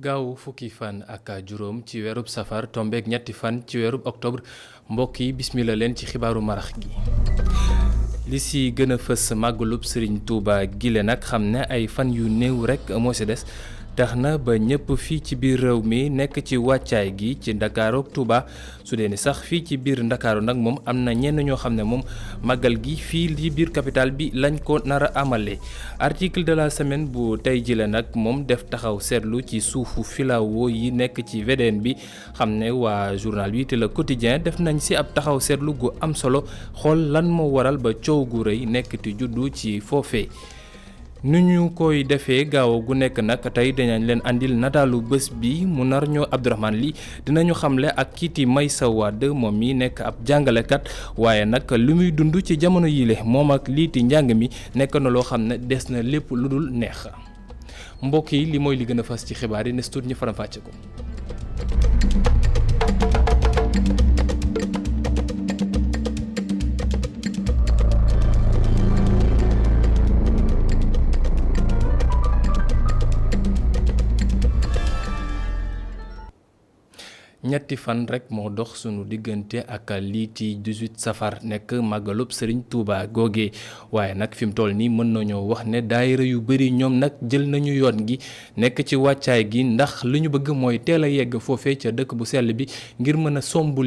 gaaw fukki fan ak juróom ci weerub safar tombeek ñetti fan ci weerub octobre mbokk yi bismillah leen ci xibaaru marax gi. li si gën a fës màggalub Serigne Touba gile nag xam ne ay fan yu néew rek moo si des tax na ba ñëpp fii ci biir réew mi nekk ci wàccaay gi ci Ndakaaru ak Touba su dee ni sax fii ci biir Ndakaaru nag moom am na ñenn ñoo xam ne moom màggal gi fii ci biir capitale bi lañ ko nar a amalee. article de la semaine bu tey jile nag moom def taxaw seetlu ci suufu filao yi nekk ci VDN bi xam ne waa journal bi te Le Quotidien def nañ si ab taxaw seetlu gu am solo xool lan moo waral ba coow gu rëy nekk ti juddu ci foofee. nu ñu koy defee gaaw gu nekk nag tey dinañ leen andil nataalu bés bi mu nar ñoo Abdourahmane Ly dinañu xamle ak kiiti Maysa Wade moom mi nekk ab jàngalekat waaye nag li muy dund ci jamono yile moom ak liiti njàng mi nekk na loo xam ne des na lépp lu dul neex mbokk yi li mooy li gën a fas ci xibaar yi nes tuut ñu faram-fàcce ko. ñetti fan rek moo dox sunu diggante ak liiti 18 safar nekk màggalub Serigne Touba googee waaye nag fi mu toll nii mën nañoo wax ne daayira yu bëri ñoom nag jël nañu yoon gi nekk ci wàccaay gi ndax li ñu bëgg mooy teel a yegg foofee ca dëkk bu sell bi ngir mën a soobu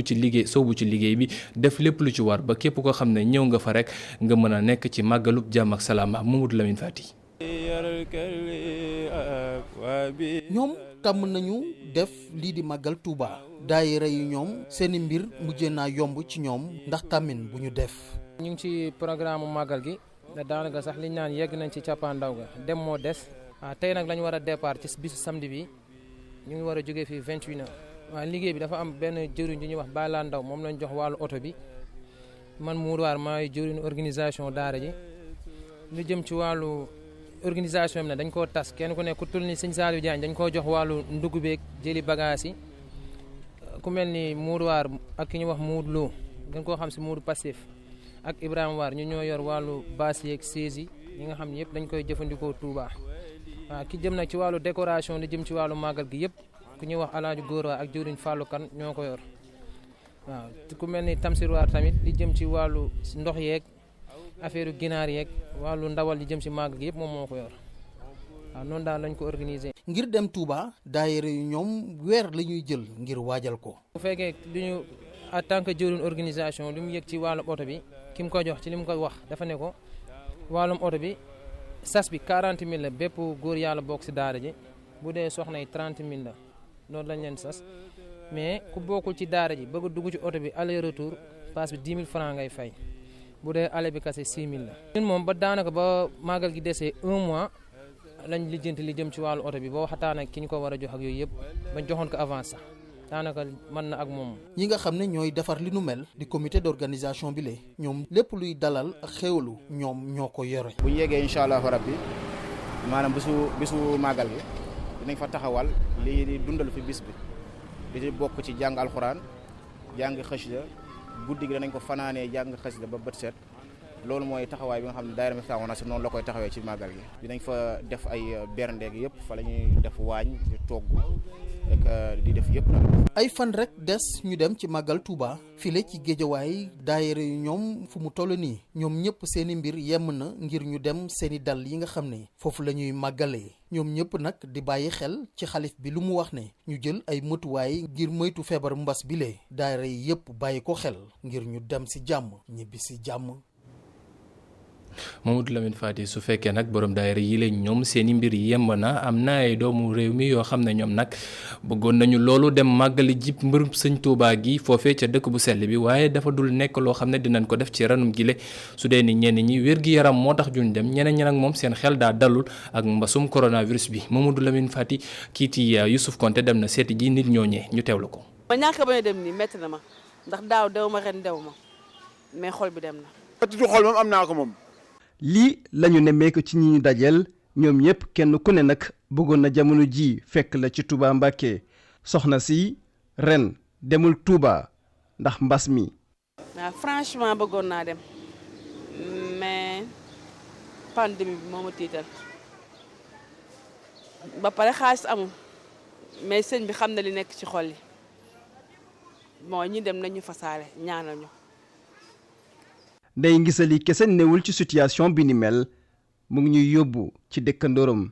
ci liggéey bi def lépp lu ci war ba képp koo xam ne ñëw nga fa rek nga mën a nekk ci màggalub jàmm ak salaam Mamadou Lamine Fati. ñoom tàmm nañu def lii di màggal Touba daayira yi ñoom seeni mbir mujjee naa yomb ci ñoom ndax tàmmin bu ñu def. ñu ngi ci programme màggal gi daanaka sax liñ naan yegg nañ ci cappaandaw ga dem moo des tey nag la ñu war a départ ci bisu samedi bi ñu ngi war a jógee fii 21h. waaw liggéey bi dafa am benn jëriñ ju ñuy wax Bala Ndaw moom lañ jox wàllu oto bi man Mourou maay jëriñu organisation daara ji lu jëm ci wàllu. organisation bi nag dañ koo tas kenn ku nekk ku tul ni sëñ Saliou Diagne dañ koo jox wàllu ndugg beeg jëli bagage yi ku mel ni Moudou Waar ak ki ñu wax Moudou Lo gën koo xam si Moudou Passif ak Ibrahima Waar ñu ñoo yor wàllu baas yeeg saisi yi nga xam ne yëpp dañ koy jëfandikoo Touba. waaw ki jëm nag ci wàllu décoration li jëm ci wàllu màggal gi yëpp ku ñuy wax Alaaji Góor Waar ak jëriñ Fallou Kan ñoo ko yor waaw ku mel ni Tamsir Waar tamit li jëm ci wàllu ndox yeeg affaire ginaar yeeg wàllu ndawal yi jëm ci màgg gi yëpp moom moo ko yor waaw noonu daal lañ ko organiser. ngir dem Touba daayira yu ñoom weer la ñuy jël ngir waajal ko. bu fekkee du ñu en tant que jëriñ organisation li mu yëg ci wàllum oto bi ki mu ko jox ci li mu ko wax dafa ne ko wàllum oto bi sas bi 40 000 la bépp góor yàlla bokk ci daara ji bu dee soxna yi 30 000 la loolu lañ leen sas mais ku bokkul ci daara ji bëgg a dugg ci oto bi aller retour passe bi 10 000 francs ngay fay. bu dee ale bi kase 6 000 la. ñun moom ba daanaka ba màggal gi desee 1 mois lañ lijjanti li jëm ci wàllu oto bi ba waxtaan ak ki ñu ko war a jox ak yooyu yëpp bañ joxoon ko avance sax daanaka mën na ak moom. ñi nga xam ne ñooy defar li nu mel di comité d'organisation bi le ñoom lépp luy dalal ak xéwalu ñoom ñoo ko yore. bu ñu yeggee incha allahu rabbi maanaam bisu màggal gi dinañ fa taxawal lii di dundal fi bis bi di bokk ci jàng alxuraan jàng xasida guddi gi danañ ko fanaanee jàng xasida ba bët set loolu mooy taxawaay bi nga xam ne daayira Miftahul Nasr noonu la koy taxawee ci màggal gi dinañ fa def ay berndeeg yëpp fa la ñuy def waañ di togg ak di def yëpp nag. ay fan rek des ñu dem ci màggal Touba file ci géejawaay daayira yu ñoom fu mu toll nii ñoom ñëpp seeni mbir yemm na ngir ñu dem seeni dal yi nga xam ne foofu la ñuy màggalee ñoom ñëpp nag di bàyyi xel ci xalif bi lu mu wax ne ñu jël ay mëtuwaay ngir moytu feebar mbas bile daayira yi yëpp bàyyi ko xel ngir ñu dem ci jàmm ñibbi ci jàmm. Mamadou Lamine Fati su fekkee nag borom daayira yi lañ ñoom seeni mbir yemb na am na ay doomu réew mi yoo xam ne ñoom nag bëggoon nañu loolu dem màggali jib mbërum sëñ Touba gi foofee ca dëkk bu sell bi waaye dafa dul nekk loo xam ne dinañ ko def ci ranum gile su dee ni ñenn ñi wér-gi-yaram moo tax juñ dem ñeneen ñi nag moom seen xel daa dalul ak mbasum coronavirus bi Mamadou Lamine Fati kiiti Youssouf Konté dem na seeti ji nit ñooñee ñu teewlu ko. ma ñàkk ba dem nii métti na ma ndax daaw dew ma ren dew ma mais xol bi dem na. méttitu xol moom am naa ko moom. lii lañu nemmeeku ci ñi ñu dajeel ñoom ñëpp kenn ku ne nag bëggoon na jamono ji fekk la ci Touba Mbacké soxna si ren demul Touba ndax mbas mi. waaw franchement bëggoon naa dem mais pandémie bi moo ma tiital ba pare xaalis amul mais sëñ bi xam na li nekk ci xol yi bon ñi dem nañu fasaale ñaanal ñu. Ndeye Ngisali kese newul ci situation bi ni mel mu ngi ñuy yóbbu ci dëkkandooram.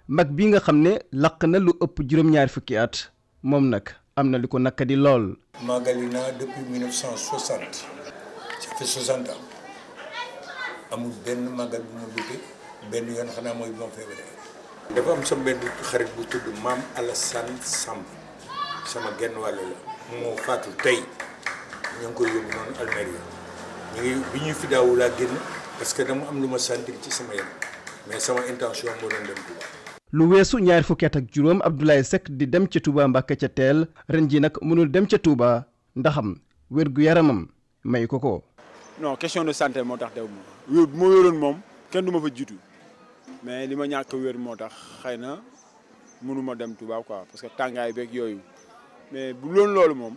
mag bi nga xam ne laq na lu ëpp juróom-ñaar fukki at moom nag am na li ko nakadi lool. màggali naa depuis 1960 ça fait 60 ans amul benn màggal bu ma luppe benn yoon xanaa mooy bu ma feebaree. dafa am sama benn xarit bu tudd maam Alassane Samb sama genn wàll la moo faatu tey ñu ngi koy yóbbu noonu Almeria bi ñuy fi daawu laa génn parce que dama am lu ma sentir ci sama yaram mais sama intention moo doon dem Touba. lu weesu ñaar fukki at ak juróom Abdoulaye Seck di dem ca Touba Mbàkke ca teel ren ji nag mënul dem ca Touba ndaxam wér-gu-yaramam may ko. non question de santé moo tax dew ma wér bu ma wéroon moom kenn du ma fa jiitu mais li ma ñàkk wér moo tax xëy na mënuma dem Touba quoi parce que tàngaay beeg yooyu mais bu loolu moom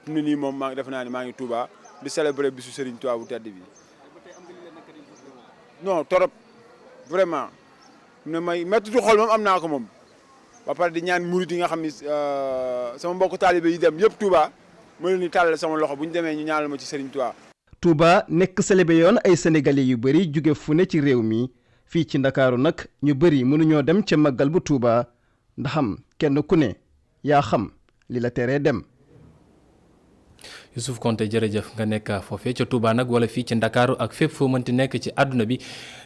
fi mu ne nii moom def naa ne maa ngi Touba di célébrer bisu Serigne Touba bu tedd bi non torop vraiment ne may mettitu xol moom am naa ko moom ba pare di ñaan murit yi nga xam ni sama mbokku taalibe yi dem yëpp Touba ma leen di tàllal sama loxo bu ñu demee ñu ñaanal ma ci Serigne Touba. Touba nekk célébé yoon ay sénégalais yu bëri jóge fu ne ci réew mi fii ci ndakaaru nag ñu bëri mënuñoo dem ca màggal bu Touba ndaxam kenn ku ne yaa xam li la teree dem. Youssouf Konté jërëjëf nga nekk foofee ca Touba nag wala fii ci Ndakaaru ak fépp foo mënti nekk ci àdduna bi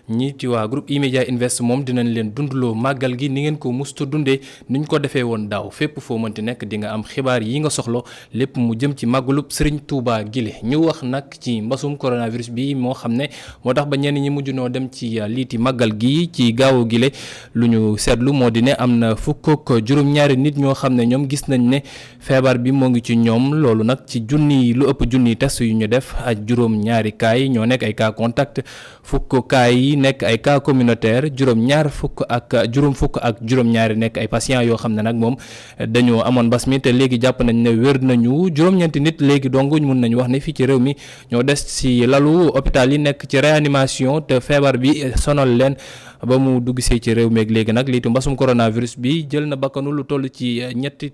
ñi ci waa groupe E-Media Invest moom dinañ leen dundaloo màggal gi ni ngeen ko musta dundee ni ñu ko defee woon daaw fépp foo mënti nekk di nga am xibaar yi nga soxlo lépp mu jëm ci màggalub Serigne Touba gile ñu wax nag ci mbasum coronavirus bi moo xam ne moo tax ba ñenn ñi mujj noo dem ci liiti màggal gi ci gaawu gile lu ñu seetlu moo di ne am na fukk ak juróom-ñaari nit ñoo xam ne ñoom gis nañ ne feebar bi moo ngi ci ñoom loolu nag ci lu ëpp junni test yu ñu def ak juróom-ñaari cas yi ñoo nekk ay cas contact fukk cas yi nekk ay cas communautaire juróom fukk ak juróom-ñaari nekk ay patients yoo xam ne nag moom dañoo amoon mbas mi te léegi jàpp nañ ne wér nañu juróom-ñeenti nit léegi dong mun nañu wax ne fii ci réew mi ñoo des ci lalu hôpital yi nekk ci réanimation te feebar bi sonal leen ba mu dugg see ci réew meeg léegi nag liitu mbasum coronavirus bi jël na bakkanu lu toll ci ñetti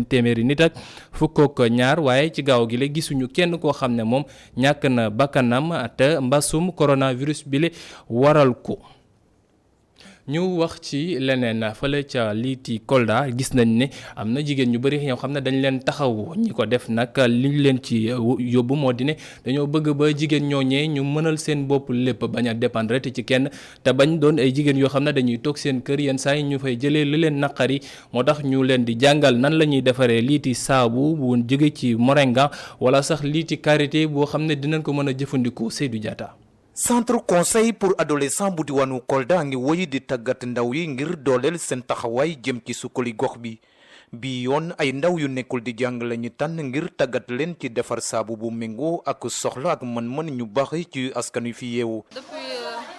téeméeri nit ak fukk ak ñaar waaye ci gaaw gi la gisuñu kenn koo xam ne moom ñàkk na bakkanam te mbasum coronavirus bi la waral ko. ñu wax ci leneen fële ca liiti Kolda gis nañ ne am na jigéen ñu bëri ñoo xam ne dañ leen taxaw ñi ko def nag li ñu leen ci yóbbu moo di ne dañoo bëgg ba jigéen ñooñee ñu mënal seen bopp lépp bañ a dépendre ci kenn te bañ doon ay jigéen yoo xam ne dañuy toog seen kër yenn saa yi ñu fay jëlee li leen naqari moo tax ñu leen di jàngal nan la ñuy defaree liiti saabu bu jóge ci moringa wala sax liiti karité boo xam ne dinañ ko mën a jëfandikoo Seydou Diatta. centre conseil pour adolescent bu diwaanu Kolda ngi woyi di tàggat ndaw yi ngir dooleel seen taxawaay jëm ci sukkali gox bi yoon ay ndaw yu nekkul di jàng la ñu tànn ngir tàggat leen ci defar saabu bu méngoo ak soxla ak mën-mën ñu baax ci askan wi fi yeewu. depuis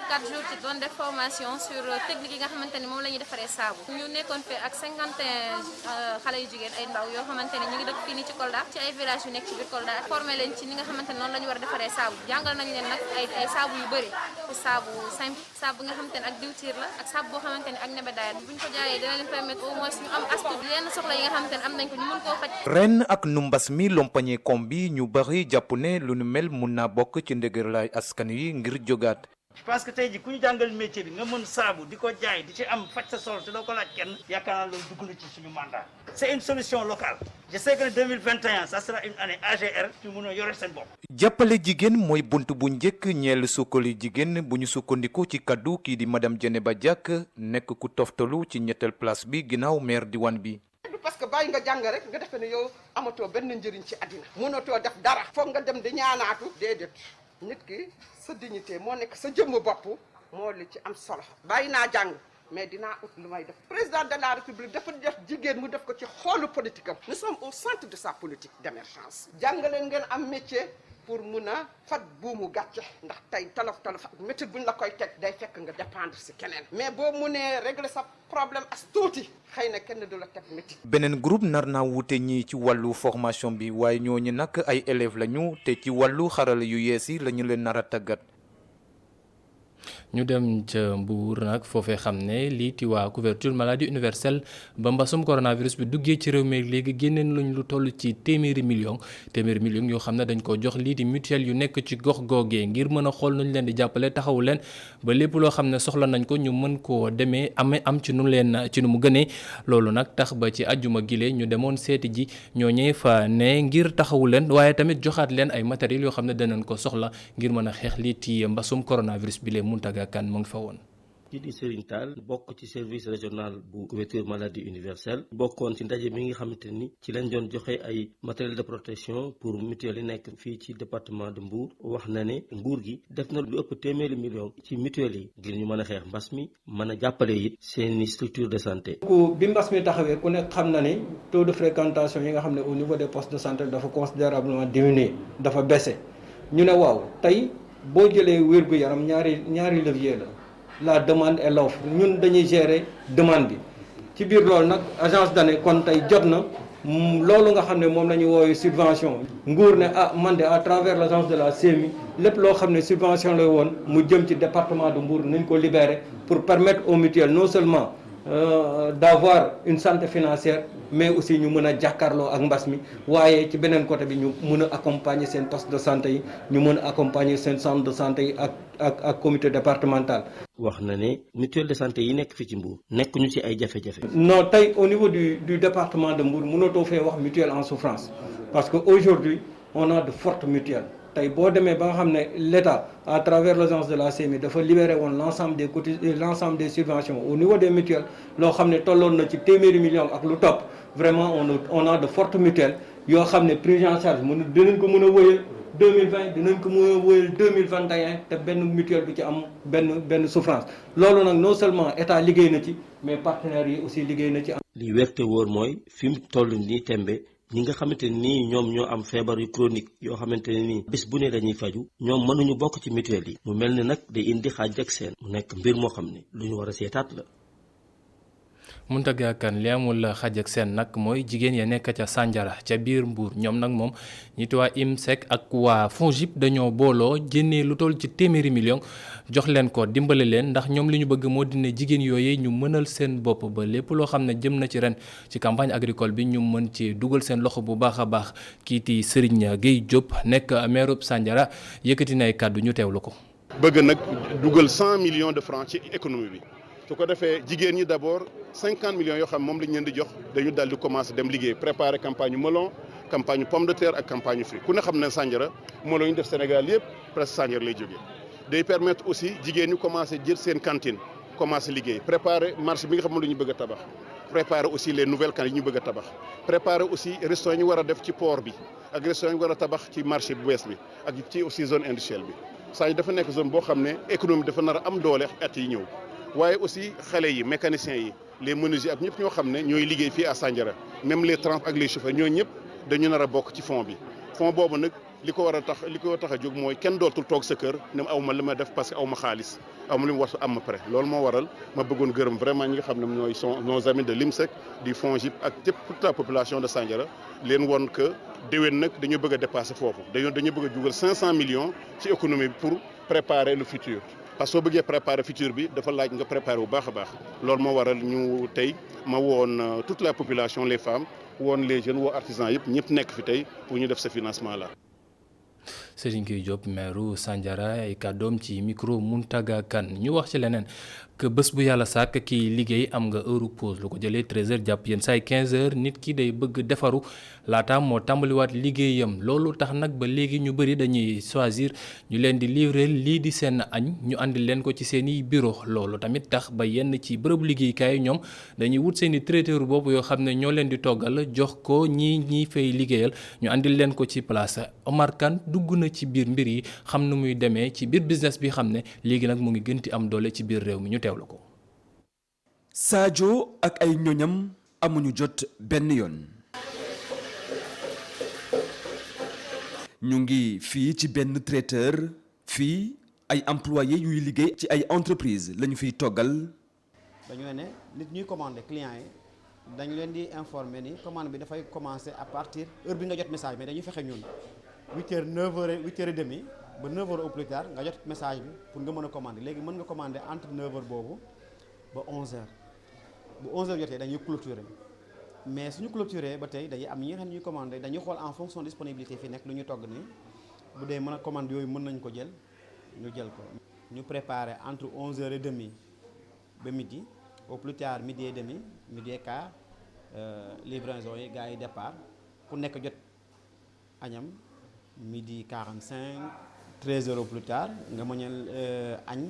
4 jours ci doon def formation sur technique yi nga xamante ni moom la ñuy defaree saabu ñu nekkoon fi ak 51 xale yu jigéen ay ndaw yoo xamante ni ñu ngi dëkk fii nii ci Kolda ci ay village yu nekk ci biir Kolda formé leen ci ni nga xamante ni noonu la ñu war a defaree saabu jàngal nañ leen nag ay saabu yu bëri saabu simple saabu nga xamante ni ak diwtiir la ak saabu boo xamante ni ak nebedaay bu ñu ko jaayee dina leen permettre au moins ñu am astu yenn soxla yi nga xamante ni am nañ ko ñu mën koo faj. ren ak nu mbas mi lompañee kom bi ñu bari jàpp ne lu nu mel mun naa bokk ci ndëgërlaay askan yi ngir jógaat. parce que tey ji ku ñu jàngal métier bi nga mën saabu di ko jaay di ci am faj sa sol te doo ko laaj kenn yaakaar naa loolu dugg na ci suñu mandat. c'est une solution locale je sais que 2021 ça sera une année AGR ñu mën a yore seen bopp. jàppale jigéen mooy bunt bu njëkk ñeel sukkali jigéen bu ñu sukkandiku ci kaddu kii di madame Djeneba Diack nekk ku toftalu ci ñetteel place bi ginnaaw maire diwaan bi. parce que bàyyi nga jàng rek nga defe ne yow amatoo benn njëriñ ci àddina mënatoo def dara foog nga dem di ñaanaatu déedéet nit ki sa dignité moo nekk sa jëmm bopp moo li ci am solo bàyyi naa jàng mais dinaa ut lu may def président de la république dafa def jigéen mu def ko ci xoolu politique am nous sommes au centre de sa politique d'émergence jàng leen ngeen am métier pour mun a fat buumu gàcce ndax tey tolof ak métit buñ la koy teg day fekk nga dépendre si keneen mais boo munee régler sa problème as tuuti xëy na kenn du la teg métit. beneen groupe nar naa wute ñi ci wàllu formation bi waaye ñooñu nag ay élèves lañu te ci wàllu xarala yu yees yi lañu leen nar a tàggat. ñu dem ca Mbour nag foofee xam ne lii ti waa couverture maladie universelle ba mbasum coronavirus bi duggee ci réew mi léegi génneen lañ lu toll ci téeméeri millions yoo xam ne dañ ko jox lii di mutuelle yu nekk ci gox googee ngir mën a xool nuñ leen di jàppale taxawu leen ba lépp loo xam ne soxla nañ ko ñu mën koo demee am ci nu mu gënee loolu nag tax ba ci ajjuma gile ñu demoon seeti ji ñooñee fa ne ngir taxawu leen waaye tamit joxaat leen ay matériels yoo xam ne danañ ko soxla ngir mën a xeex lii ti mbasum coronavirus bi lee Mountaga Kane mu ngi fa woon. ci di Serigne Tall bokk ci service régional bu couverture maladie universelle bokkoon ci ndaje mi nga xamante ni ci lañ doon joxe ay matériel de protection pour mutuelle yi nekk fii ci département de Mbour wax na ne nguur gi def na lu ëpp téeméeri million ci mutuelle yi ngir ñu mën a xeex mbas mi mën a jàppale it seeni structure de santé. bi mbas mi taxawee ku nekk xam na ne taux de fréquentation yi nga xam ne au niveau des postes de santé dafa considérablement diminué dafa baissé ñu ne waaw tey boo jëlee wér-gu-yaram ñaari levier la demande et l'offre ñun dañuy gérer demande bi ci biir loolu nag agence d'année kon tey jot na loolu nga xam ne moom la ñu woowee subvention nguur ne man de à travers l'agence de la CMU lépp loo xam ne subvention la woon mu jëm ci département de Mbour nañ ko libérer pour permettre aux mutuelles non seulement d'avoir une santé financière mais aussi ñu mën a jàkkaarloo ak mbas mi waaye ci beneen côté bi ñu mën a accompagner seen poste de santé yi ñu mën a accompagner seen centre de santé yi ak comité départemental. wax na ne mutuelle de santé yi nekk fii ci Mbour nekk ñu ci ay jafe-jafe. non tey au niveau du département de Mbour mënatoo fee wax mutuelle en souffrance parce que aujourd'hui on a de fortes mutuelles. tey boo demee ba nga xam ne l'État à travers l'agence de la CMU dafa libéré woon l'ensemble des subventions au niveau des mutuelles loo xam ne tolloon na ci téeméeri millions ak lu topp vraiment on a de fortes mutuelles yoo xam ne prise en charge dinañ ko mën a wëyal 2020 dinañ ko mën a wëyal 2021 te benn mutuelle du ci am benn souffrance loolu nag non seulement État liggéey na ci mais partenaires yi aussi liggéey na ci. li wérte wóor mooy fi mu toll nii tembe ñi nga xamante nii ñoom ñoo am feebar yu chronique yoo xamante ne nii bés bu ne dañuy faju ñoom mënuñu bokk ci mutuelle yi mu mel ni nag day indi xaaj ak seen mu nekk mbir moo xam ne lu ñu war a seetaat la. Mountaga Kane li amul xaj ak seen nag mooy jigéen ya nekk ca Sandiara ca biir Mbour ñoom nag moom ñitti waa IMSEC ak waa FONGIP dañoo booloo génnee lu toll ci téeméeri million jox leen ko dimbale leen ndax ñoom li ñu bëgg moo dina jigéen yooyee ñu mënal seen bopp ba lépp loo xam ne jëm na ci ren ci campagne agricole bi ñu mën ci dugal seen loxo bu baax a baax kiiti Serigne Gueye Diop nekk maire Sandiara yëkkati na ay kàddu ñu teewlu ko. bëgg nag dugal 100 millions de francs ci économie bi. su ko defee jigéen ñi d'abord 50 millions yoo xam moom lañ leen di jox dañu daal di commencer dem liggéey préparer campagne melon campagne pomme de terre ak campagne fruit ku ne xam ne Sandiara melon yi ñu def Sénégal yëpp presque Sandiara lay jógee. day permettre aussi jigéen ñi commencer jël seen cantine commencer liggéey préparer marché bi nga xam ne la ñu bëgg a tabax préparer aussi les nouvelles cantines yi ñu bëgg a tabax préparer aussi restaurant yi ñu war a def ci port bi ak restaurant yi ñu war a tabax ci marché bu bees bi ak ci aussi zone industrielle bi Sandiara dafa nekk zone boo xam ne économie dafa nar a am doole at yi ñëw. waaye aussi xale yi mécaniciens yi les menuisiers ak ñëpp ñoo xam ne ñooy liggéey fii à Sandiara même les trams ak les chauffeurs ñooñu ñëpp dañu nar a bokk ci fond bi fond boobu nag li ko tax a jóg mooy kenn dootul toog sa kër ne aw ma li ma def parce que aw ma xaalis aw ma li mu war am ma pare loolu moo waral ma bëggoon gërëm vraiment ñi nga xam ne ñooy nos amis de l'IMSEC du FONGIP ak toute la population de Sandiara leen woon que déwén nag dañu bëgg a dépasser foofu dañu bëgg a dugal 500 millions ci économie bi pour préparer le futur. parce que soo bëggee préparer futur bi dafa laaj nga préparer bu baax a baax loolu moo waral ñu tey ma woon toute la population les femmes woon les jeunes woo artisans yëpp ñëpp nekk fi tey pour ñu def ce financement là. Serigne Gueye Diop maire Sandiara ay kàddoom ci micro Mountaga Kane ñu wax ci leneen que bés bu yàlla sàkk kii liggéey am nga heure pause lu ko jëlee 13h jàpp yenn saay 15h nit ki day bëgg defaru laata moo tàmbaliwaat liggéeyam loolu tax nag ba léegi ñu bëri dañuy choisir ñu leen di livrer lii di seen añ ñu àndi leen ko ci seen i bureau loolu tamit tax ba yenn ci bërëbu liggéeykaay ñoom dañuy wut seen i traiteur boobu yoo xam ne ñoo leen di toggal jox ko ñi fay liggéeyal ñu àndil leen ko ci place Omar Kane dugg na ci biir mbir yi xam nu muy demee ci biir business bi xam ne léegi nag mu ngi gënti am doole ci biir réew mi ñu teewlu ko. Sadio ak ay ñoñam amuñu jot benn yoon ñu ngi fii ci benn traiteur fii ay employés yuy liggéey ci ay entreprise lañu fiy toggal. dañoo ne nit ñuy commander clients yi dañ leen di informer ni commande bi dafay commencer à partir heure bi nga jot message mais dañuy fexe ñun 8h 9h 8h30 ba 9h au plus tard nga jot message bi pour nga mën a commander léegi mën nga commander entre 9h boobu ba 11h bu 11h jotee dañuy clôturer mais suñu clôturer ba tey dañuy am ñi nga xam ne ñuy commander dañuy xool en fonction disponibilité fi nekk lu ñu togg nii bu dee mën a commande yooyu mën nañ ko jël ñu jël ko. ñu préparer entre 11h30 ba midi au plus tard midi et demi midi et quart livraison yi gars yi départ ku nekk jot añam midi 45 13h au plus tard nga mën a añ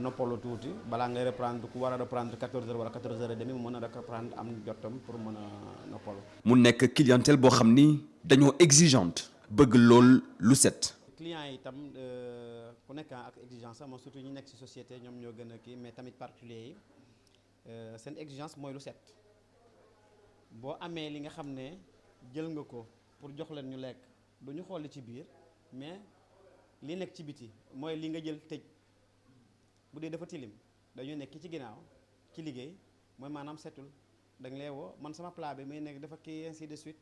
noppalu tuuti balaa ngay reprendre ku war a reprendre 14h wala 14h30 mu mën a reprendre am jotam pour mën a noppalu. mu nekk clientèle boo xam ni dañoo exigeante bëgg lool lu set. clients yi itam ku nekk ak exigence am surtout ñu nekk ci société ñoom ñoo gën a kii mais tamit particulier yi seen exigence mooy lu set boo amee li nga xam ne jël nga ko pour jox leen ñu lekk du ñu xool li ci biir mais li nekk ci biti mooy li nga jël tëj bu dee dafa tilim dañuy nekk ki ci ginnaaw ci liggéey mooy maanaam setul dañ lay woo man sama plat bi muy nekk dafa kii ainsi de suite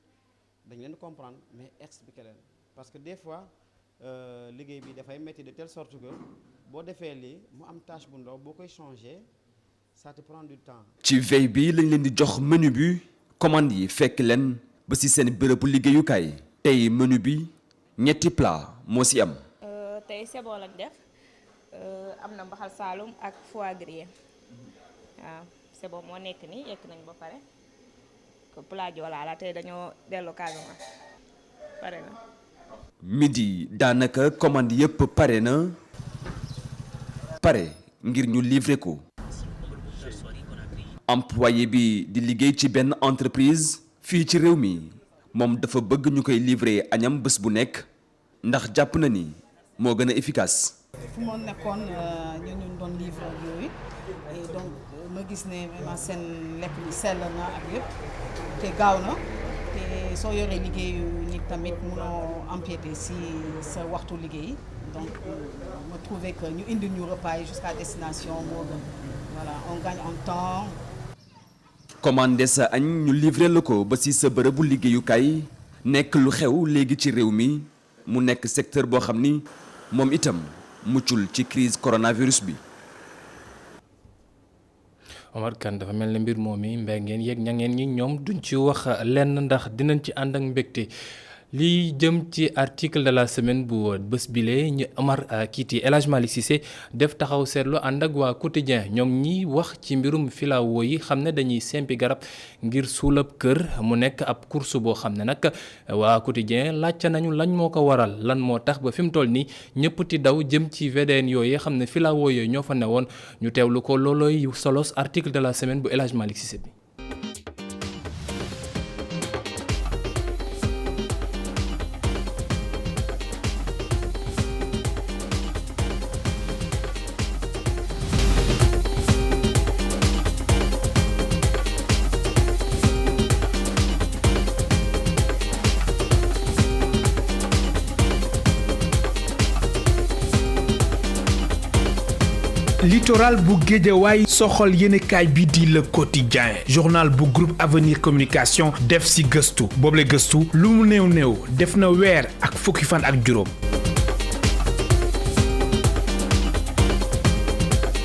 dañ leen comprendre mais expliquer leen parce que des fois liggéey bi dafay métti de telle sorte que boo defee lii mu am tâche bu ndaw boo koy changer ça te prend du temps. ci veille bi lañ leen di jox menu bi commande yi fekk leen ba ci seen bërëbu liggéeyukaay tey menu bi ñetti plat moo ci am. tey seboo lañ def am na mbaxal saalum ak foie grillé waaw seboo moo nekk nii yekk nañ ba pare ko plat joolaa la tey dañoo dellu Casamance pare na. midi daanaka commande yépp pare na pare ngir ñu livrer ko. employé bi di liggéey ci benn entreprise fii ci réew mi moom dafa bëgg ñu koy livrer añam bés bu nekk ndax jàpp na ni moo gën a efficace. fu moo nekkoon ñu doon livrer yooyu et donc ma gis ne vraiment seen lekk bi sell na ak yëpp te gaaw na te soo yoree liggéeyu nit tamit munoo empiéter si sa waxtu liggéey donc ma trouvé que ñu indi ñu repas yi jusqu'à destination moo gën voilà on gagne en temps. commandé sa añ ñu livré la ko ba ci sa bërëbu liggéeyukaay nekk lu xew léegi ci réew mi mu nekk secteur boo xam ni moom itam muccul ci crise coronavirus bi. Omar Kane dafa mel ne mbir moom mi mbéy ngeen yeeg ña ngeen ñi ñoom duñ ci wax lenn ndax dinañ ci ànd ak mbégte. lii jëm ci article de la semaine bu bés bile ñu Omar kiiti El Hadj Malick Cissé def taxaw seetlu ànd ak waa quotidien ñoom ñi wax ci mbirum filao yi xam ne dañuy sempi garab ngir suulab kër mu nekk ab course boo xam ne nag waa quotidien laajte nañu lañ moo ko waral lan moo tax ba fi mu toll nii ñëpp ti daw jëm ci VDN yooyu xam ne filao yooyu ñoo fa newoon ñu teewlu ko loolooy solos article de la semaine bu El Hadj Malick Cissé bi. littoral bu Guédiawaye soxol yéenekaay bi di Le Quotidien journal bu groupe Avenir Communication def ci gëstu boobule gëstu lu mu néew def na weer ak fukki fan ak juróom.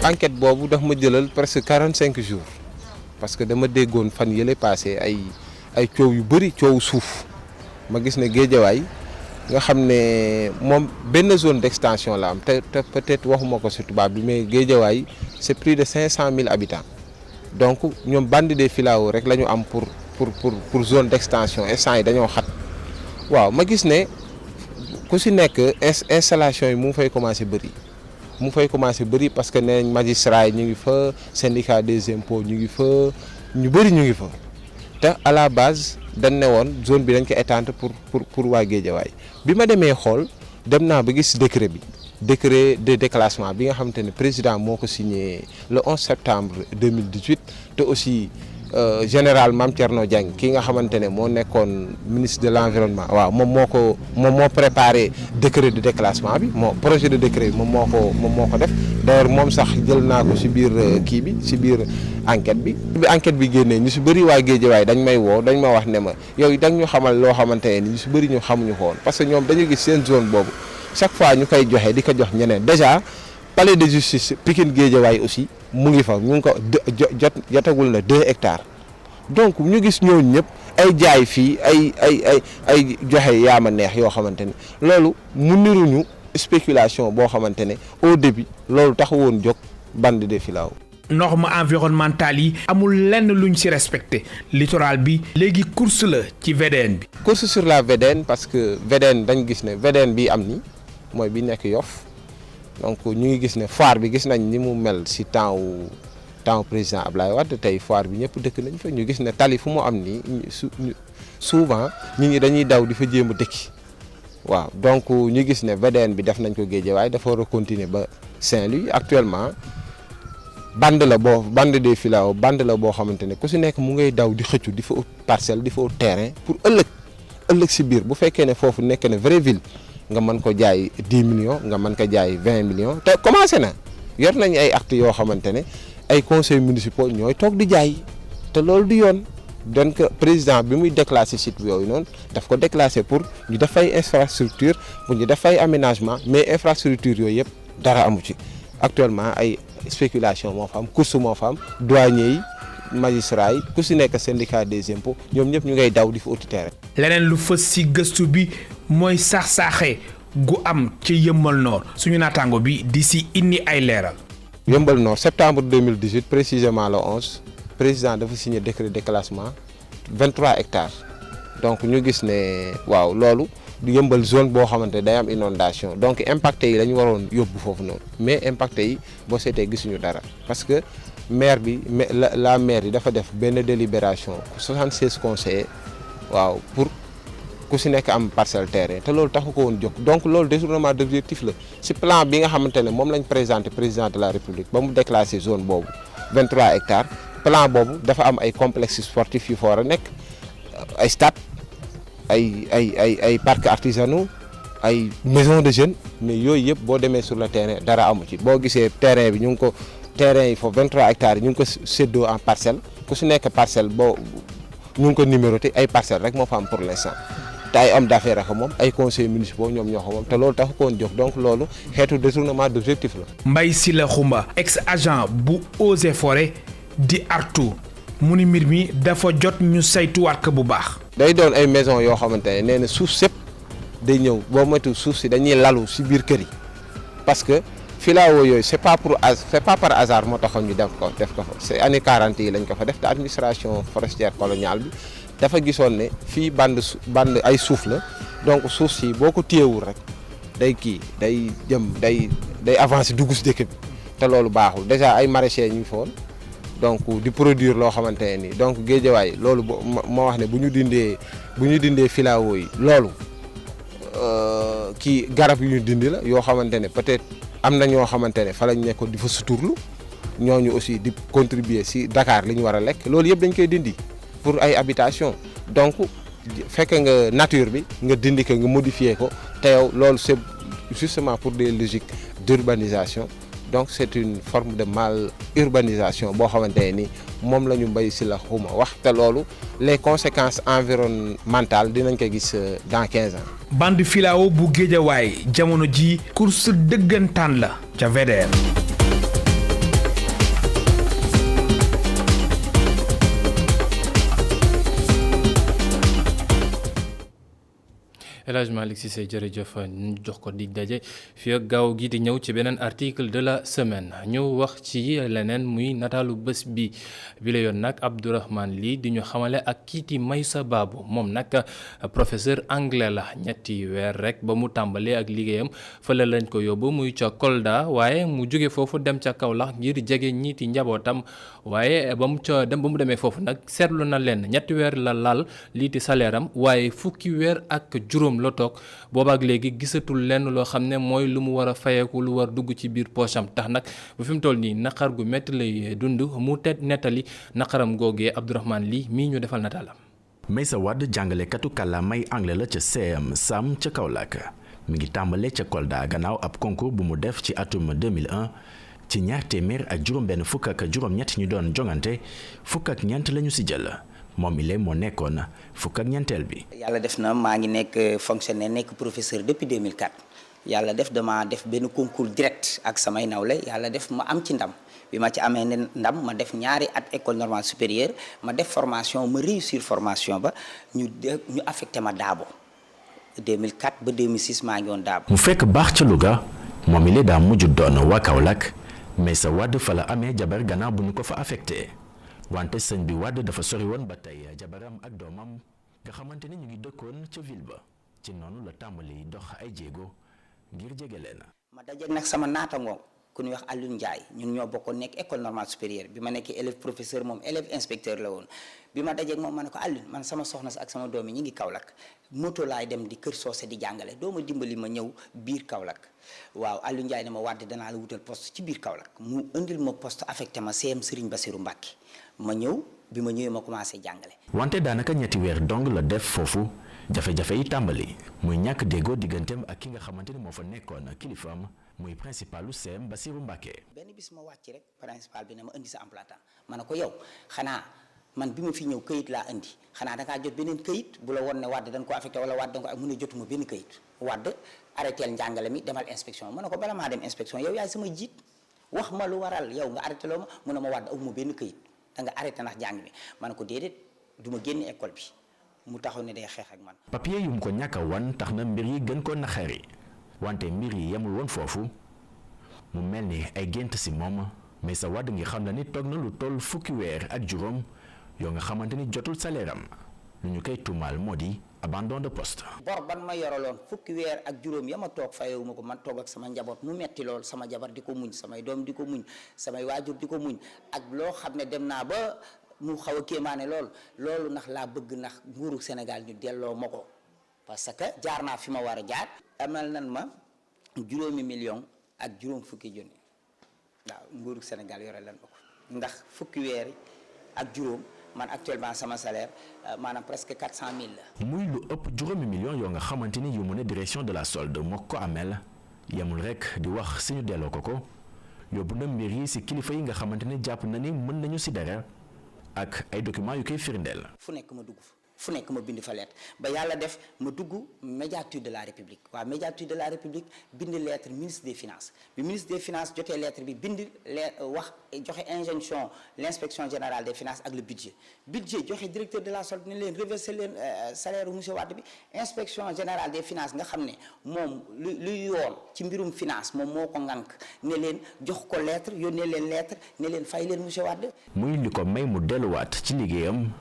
enquête boobu daf ma jëlal presque 45 jours parce que dama déggoon fan yële passé ay coow yu bëri coow suuf ma gis ne Guédiawaye nga xam ne moom benn zone d'extension la am te peut-être waxuma ko ci tubaab bi mais Guédiawaye c'est plus de 500 000 habitants donc ñoom bande des filao rek la ñu am pour zone d'extension instant yi dañoo xat waaw ma gis ne ku ci nekk installation yi mu fay commencer bëri parce que nee nañ magistrat yi ñu ngi fa syndicat des impôts ñu ngi fa ñu bëri ñu ngi fa te à la base dañ ne woon zone bi dañ ko étendre pour waa Guédiawaye bi ma demee xool dem naa ba gis décret de déclassement bi nga xamante ne président moo ko signé le 11 septembre 2018 te aussi général Mame Thierno Dieng ki nga xamante ne moo nekkoon ministre de l'environnement waaw moom moo préparé décret de déclassement bi projet de décret bi moom moo ko def d'ailleurs moom sax jël naa ko ci biir kii bi ci biir enquête bi enquête bi génnee ñu ci bëri waa Guédiawaye dañ may woo dañ ma wax ne ma yow dañ ñu xamal loo xamante ne ni ñu ci bëri ñu xamuñu ko woon parce que ñoom dañu gis seen zone boobu chaque fois ñu koy joxe di ko jox ñeneen déjà palais de justice Pikine Guédiawaye aussi mu ngi fa ñu ngi ko jotagul na 2 hectares donc ñu gis ñooñu ñëpp ay jaay fii ay joxe yaama neex yoo xamante ne loolu mu niruñu spéculation boo xamante ne au début loolu taxu woon jóg bande de filao. norme environnementale yi amul lenn luñ ci respecté littoral bi léegi course la ci VDN bi. course sur la VDN parce que VDN dañ gis ne VDN bi am ni mooy bi nekk Yoff donc ñu ngi gis ne foire bi gis nañ ni mu mel ci temps président Ablaye Wade tey foire bi ñëpp dëkk nañ fa ñu gis ne tali fu mu am nii souvent nit ñi dañuy daw di fa jéem a dëkki waaw donc ñu gis ne VDN bi def nañ ko Guédiawaye dafa war a continuer ba Saint-Louis actuellement bande des filao bande la boo xamante ne ku ci nekk mu ngay daw di xëccu di fa ut parcelle di fa ut terrain pour ëllëg ci biir bu fekkee ne foofu nekk na vraie ville nga mën ko jaay 10 millions nga mën ko jaay 20 millions te commencé na yor nañu ay actes yoo xamante ne ay conseils municipaux ñooy toog di jaay te loolu du yoon donc président bi muy déclasser site yooyu noonu daf ko déclasser pour ñu def ay infrastructure pour ñu def ay aménagement mais infrastructure yooyu yëpp dara amu ci actuellement ay spéculation moo fa am course moo fa am douanier yi magistrat yi ku si nekk syndicat des impôts ñoom ñëpp ñu ngay daw di fa uti terrain. leneen lu fës ci gëstu bi mooy saax-saaxee gu am ci Yeumbeul Nord suñu naataango bi di ci indi ay leeral. Yeumbeul Nord septembre 2018 précisément le 11 président dafa signé décret de déclassement 23 hectares donc ñu gis ne waaw loolu du Yeumbeul zone boo xamante day am inondation donc impacté yi la ñu waroon yóbbu foofu noonu mais impacté yi boo seetee gisuñu dara parce que maire bi la maire yi dafa def benn délibération 76 conseillers waaw pour ku si nekk am parcelle terrain te loolu taxu ko woon jóg donc loolu détournement d'objectif la si plan bi nga xamante ne moom lañ présenté président de la république ba mu déclassé zone boobu 23 hectares plan boobu dafa am ay complexes sportifs yu fa war a nekk ay stade ay parcs artisanaux ay maisons de jeunes mais yooyu yëpp boo demee sur le terrain dara amu ci boo gisee terrain bi ñu ngi ko terrain yi foofu 23 hectares yi ñu ngi ko séddoo en parcelle ku si nekk parcelle boo ñu ngi ko numéroté ay parcelles rek moo fa am pour l'instant te ay hommes d'affaires ak moom ay conseillers municipaux ñoom ñoo ko moom te loolu tax ko woon jóg donc loolu xeetu détournement d'objectif la. Mbaye Sylla Khoumba ex agent bu Eaux et Forêts di artu mu ni mbir mi dafa jot ñu saytuwaat ko bu baax. day doon ay maison yoo xamante ne nee na suuf sëpp day ñëw boo moytu suuf si dañuy lalu si biir kër yi parce que filao yooyu c'est pas par hasard moo taxoon ñu def ko fa c'est année 40 yi lañ ko fa def te administration forestière coloniale bi dafa gisoon ne fii bande ay suuf la donc suuf si boo ko téyewul rek day avancer dugg si dëkk bi te loolu baaxul déjà ay maraîchers ñu fa woon donc di produire loo xamante ne nii donc Guédiawaye loolu moo wax ne bu ñu dindee filao yi loolu kii garab yu ñu dindi la yoo xamante ne peut-être am na ñoo xamante ne fa lañ nekkoon di fa suturlu ñooñu aussi di contribuer si Dakar li ñu war a lekk loolu yëpp dañ koy dindi pour ay habitation donc fekk nga nature bi nga dindi ko nga modifier ko te yow loolu c'est justement pour des logiques d'urbanisation donc c'est une forme de mal urbanisation boo xamante ne ni moom la ñu Mbaye Sylla Khoumba wax te loolu les conséquences environnementales dinañ ko gis dans 15 ans. bande filao bu Guédiawaye jamono ji course dëggantaan la ca VDN. El Hadj Malick Cissé jërëjëf ñu jox ko dig daje fii ak gaaw gi di ñëw ci beneen article de la semaine ñu wax ci leneen muy nataalu bés bi la yoon nag Abdourahmane Ly di ñu xamale ak kiiti Maysa Babou moom nag professeur anglais la ñetti weer rek ba mu tàmbalee ak liggéeyam fële lañ ko yóbbu muy ca Kolda waaye mu jóge foofu dem ca Kaolack ngir jege ñiiti njabootam waaye ba mu demee foofu nag seetlu na leen ñetti weer la laal liiti salaire am waaye fukki weer ak juróom liggéeyam la toog boobaak léegi gisatul lenn loo xam ne mooy lu mu war a fayeeku lu war dugg ci biir poosam tax nag bu fi mu toll nii naqar gu métti lay dund mu nettali naqaram googee Abdourahmane Ly mii ñu defal nataalam. Meissa Wade jàngalekatu kàllaamay anglais la ca CM Sam ca Kaolack mi ngi tàmbale ca Kolda gannaaw ab concours bu mu def ci atum 2001 ci ñaar téeméer ak juróom-benn fukk ak juróom-ñett ñu doon jongante fukk ak ñeent lañu si jël moom ile moo nekkoon fukk ak ñeenteel bi. yàlla def na maa ngi nekk fonctionnaire nekk professeur depuis 2004 yàlla def dama def benn concours direct ak samay nawle yàlla def ma am ci ndam. bi ma ci amee ndam ma def ñaari at école normale supérieure ma def formation ma réussir formation ba ñu affecté ma Daabo 2004 ba 2006 maa ngi woon Daabo. mu fekk baax ca Louga moom ile daa mujj doon waa Kaolack Meissa Wade fa la amee jabar gannaaw bu ñu ko fa affecté wante sëñ bi Wade dafa sori woon ba tey jabaram ak doomam nga xamante ni ñu ngi dëkkoon ca ville ba ci noonu la tàmbali dox ay jéego ngir jege leen. ma dajeeg nag sama naataango. ku ñuy wax Alioune Ndiaye ñun ñoo bokkoon nekk école normale supérieure bi ma nekkee élève professeur moom élève inspecteur la woon bi ma dajeeg moom ma ne ko Alioune man sama soxna si ak sama doom yi ñu ngi Kaolack moto laay dem di Kër Socé di jàngale doo ma dimbali ma ñëw biir Kaolack waaw Alioune Ndiaye ne ma Wade danaa la wutal poste ci biir Kaolack mu indil ma poste affecté ma CM Serigne Bassirou Mbacké ma ñëw bi ma ñëwee ma commencé jàngale. wante daanaka ñetti weer dong la def foofu jafe-jafe yi tàmbali muy ñàkk déggoo digganteem ak ki nga xamante ni moo fa nekkoon kilifaam muy principalu CM Bassirou Mbacké. benn bis ma wàcc rek principal bi ne ma indi sa emploi temps ma ne ko yow xanaa man bi ma fi ñëw këyit laa indi xanaa da ngaa jot beneen këyit bu la woon ne Wade dañ ko affecté wala Wade dañ ko mu ne jotuma benn këyit Wade arrêteel njàngale mi demal inspection ma ne ko bala maa dem inspection yow yaay sama jiit wax ma lu waral yow nga arrêté loo ma mu ne ma Wade awuma benn këyit da nga arrêté ndax jàng mi ma ne ko déedéet du ma génn école bi mu taxaw ne day xeex ak man. papier yu mu ko ñàkk a wan tax na mbir yi gën ko naxari wante mbir yi yemul woon foofu mu mel ni ay gént si moom Meissa Wade ngi xam na ni toog na lu toll fukki weer ak juróom yoo nga xamante ni jotul salaire am lu ñu koy tuumaal moo di abandon de poste. bor ban ma yoraloon fukki weer ak juróom ya ma toog fayewu ma ko man toog ak sama njaboot mu metti lool sama jabar di ko muñ samay doom di ko muñ samay waajur di ko muñ ak loo xam ne dem naa ba mu xaw a kéemaane loolu ndax laa bëgg ndax nguuru Sénégal ñu delloo ma ko parce que jaar naa fi ma war a jaar. amal nan ma juróomi million ak juróom fukki junni waaw nguuru Sénégal yore lan ma ko ndax fukki weer ak juróom man actuellement sama salaire maanaam presque 400 000 la. muy lu ëpp juróomi million yoo nga xamante ni yu mu ne direction de la solde moo ko amel yemul rek di wax si ñu delloo ko yóbbu na mbir yi si kilifa yi nga xamante ne jàpp na ni mën nañu si dara ak ay documents yu koy firndeel. fu nekk ma dugg fu nekk ma bind fa lettre ba yàlla def ma dugg médiature de la république waaw médiature de la république bind lettre ministre des finances bi ministre des finances jotee lettre bi bind wax joxe injonction l'inspection générale des finances ak le budget joxe directeur de la solde ne leen reverser leen salaire monsieur Wade bi inspection générale des finances nga xam ne moom lu yoon ci mbirum finance moom moo ko ngànk ne leen jox ko lettre yónnee leen lettre ne leen fay leen monsieur Wade. muy li ko may mu delluwaat ci liggéeyam.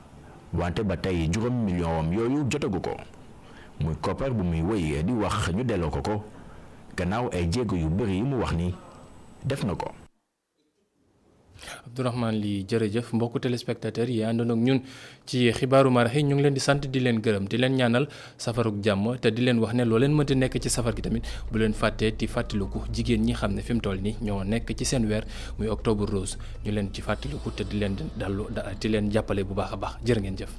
wante ba tey juróom million am yooyu jotagu ko muy koppar bu muy wëy di wax ñu delloo ko gannaaw ay jéego yu bëri yi mu wax ni def na ko. Abdourahmane Ly jërëjëf mbokku téléspectateurs yi àndoon ak ñun ci xibaaru marax yi ñu ngi leen di sant di leen gërëm di leen ñaanal safaruk jàmm te di leen wax ne loo leen mënti nekk ci safar gi tamit bu leen fàttee di fàttaliku jigéen ñi xam ne fi mu toll nii ñoo nekk ci seen weer muy octobre rose ñu leen ci fàttaliku te di leen dallu di leen jàppale bu baax a baax jërë ngeen jëf.